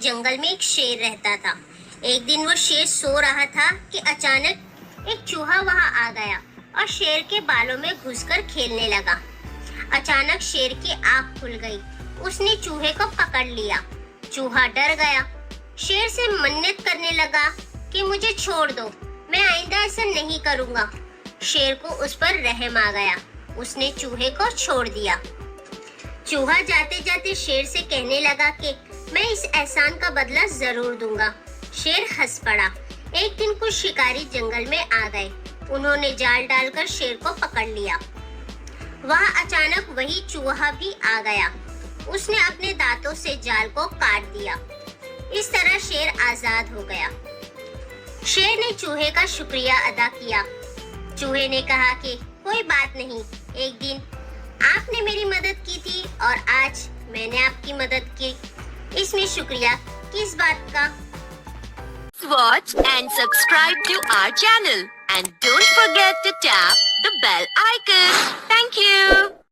जंगल में एक शेर रहता था। एक दिन वो शेर सो रहा था कि अचानक एक चूहा वहां आ गया और शेर के बालों में घुसकर खेलने लगा। अचानक शेर की आंख खुल गई। उसने चूहे को पकड़ लिया। चूहा डर गया। शेर से मन्नत करने लगा कि मुझे छोड़ दो, मैं आइंदा ऐसा नहीं करूंगा। शेर को उस पर रहम आ गया। उसने चूहे को छोड़ दिया। चूहा जाते जाते शेर से कहने लगा कि मैं इस एहसान का बदला जरूर दूंगा। शेर हंस पड़ा। एक दिन कुछ शिकारी जंगल में आ गए। उन्होंने जाल डालकर शेर को पकड़ लिया। वहां अचानक वही चूहा भी आ गया। उसने अपने दांतों से जाल को काट दिया। इस तरह शेर आजाद हो गया। शेर ने चूहे का शुक्रिया अदा किया। चूहे ने कहा कि कोई बात नहीं, एक दिन आपने मेरी मदद की थी और आज मैंने आपकी मदद की, इसमें शुक्रिया किस बात का। Watch and subscribe to our channel and don't forget to tap the bell icon. Thank you.